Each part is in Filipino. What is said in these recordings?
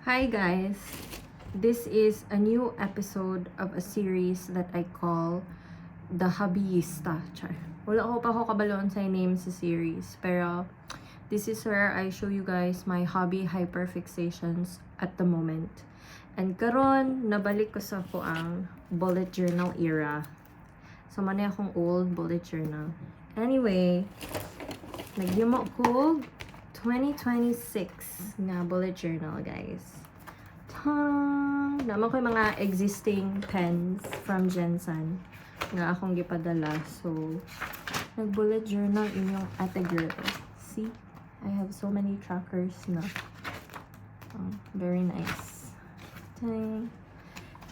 Hi guys! This is a new episode of a series that I call The Hobbyista. Char. Wala ko pa ako kabaloon sa name sa series. Pero this is where I show you guys my hobby hyperfixations at the moment. And karon nabalik ko sa ako ang bullet journal era. So manay akong old bullet journal. Anyway, nagyumo ko 2026 na bullet journal, guys. Ta-da! Naman ko yung mga existing pens from Jensen nga akong gipadala. So, nag-bullet journal inyong ate girl. See? I have so many trackers na. Very nice. Dang.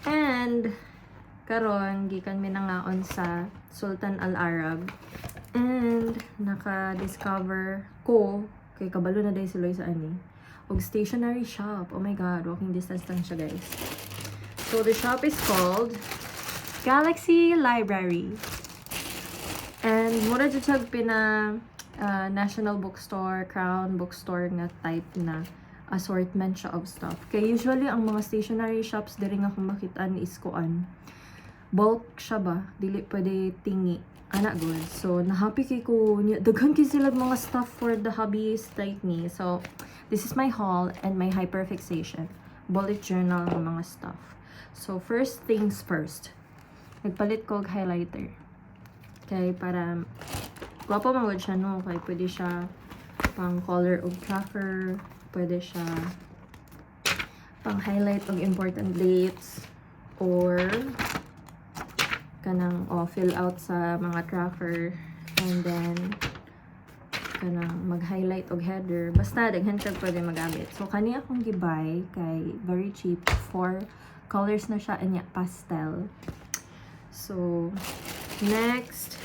And, karon gikan mi nangaon sa Sultan Al Arab. And, naka-discover ko kay kabalo na day sila sa ani og stationery shop. Oh my god, walking distance lang siya, guys. So the shop is called Galaxy Library, and mura jud siya pina National Bookstore, Crown Bookstore nga type na assortment siya of stuff. Kay usually ang mga stationery shops diri nga akong makitaan is kuan bulk siya ba, dili pwede tingi ana good. So na-happy kay ko daghan kay sila mga stuff for the hobbyist like me. So this is my haul and my hyperfixation bullet journal ng mga stuff. So first things first, nagpalit ko og highlighter kay para gwapo man gud siya, no? Kay pwede siya pang color og tracker, pwede siya pang highlight og important dates, or kanang fill out sa mga tracker, and then kanang mag-highlight og header. Basta daghan kag pwede magamit. So kani akong gibay kay very cheap, 4 colors na siya anya pastel. So next,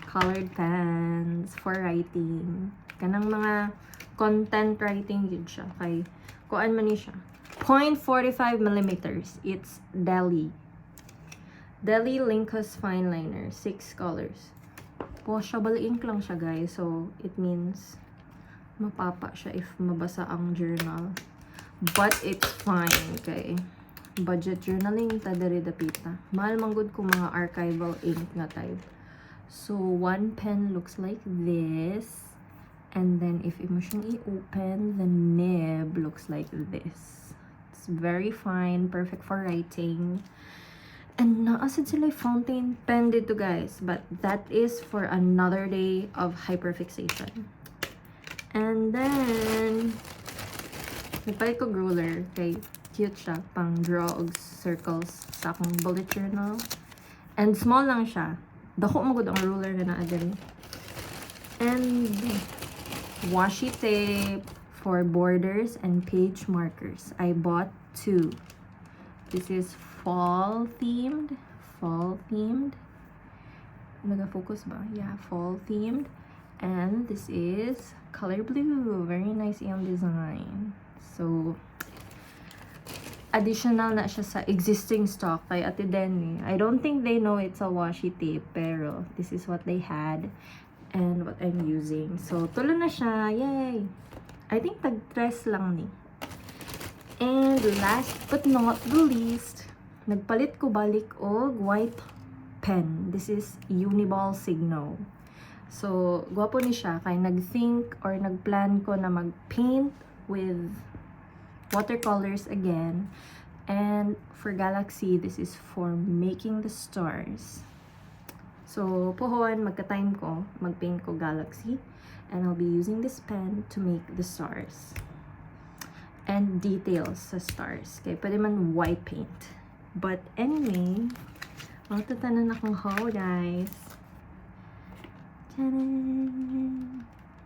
colored pens for writing. Kanang mga content writing yun siya kay kuan man ni siya 0.45 millimeters. It's Deli Lincus Fine Liner, 6 colors. Washable ink lang siya, guys. So, it means mapapa siya if mabasa ang journal. But it's fine, okay? Budget journaling ta diri dapita. Mahal man gud ko mga archival ink na type. So, one pen looks like this. And then, if imo siyang i-open, the nib looks like this. It's very fine, perfect for writing. And naasid sila fountain pen dito, guys. But that is for another day of hyperfixation. And then, nagpalit ko ruler. Okay, cute siya. Pang draw og circles sa akong bullet journal. And small lang siya. Dako mo gud ang ruler na naa diri. And washi tape for borders and page markers. I bought 2. This is fall themed. Nagafocus ba? Yeah, fall themed. And this is color blue. Very nice yung design. So additional na siya sa existing stock kay Ate Denny. I don't think they know it's a washi tape, pero this is what they had and what I'm using. So tulo na siya. Yay! I think tag-3 lang ni. And last but not the least, nagpalit ko balik og white pen. This is Uniball Signo. So, gwapo ni siya kay nag-think or nag-plan ko na mag-paint with watercolors again. And for Galaxy, this is for making the stars. So, puhuan, magka-time ko, mag-paint ko Galaxy. And I'll be using this pen to make the stars. And details sa stars. Kaya pwede man white paint. But anyway, matatanan akong haul, guys. Ta-da!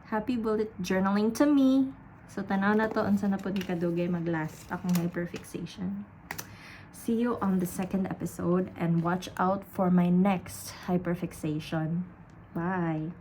Happy bullet journaling to me. So, tanaw na to, unsa na po ni kadugay mag-last akong hyperfixation. See you on the second episode and watch out for my next hyperfixation. Bye!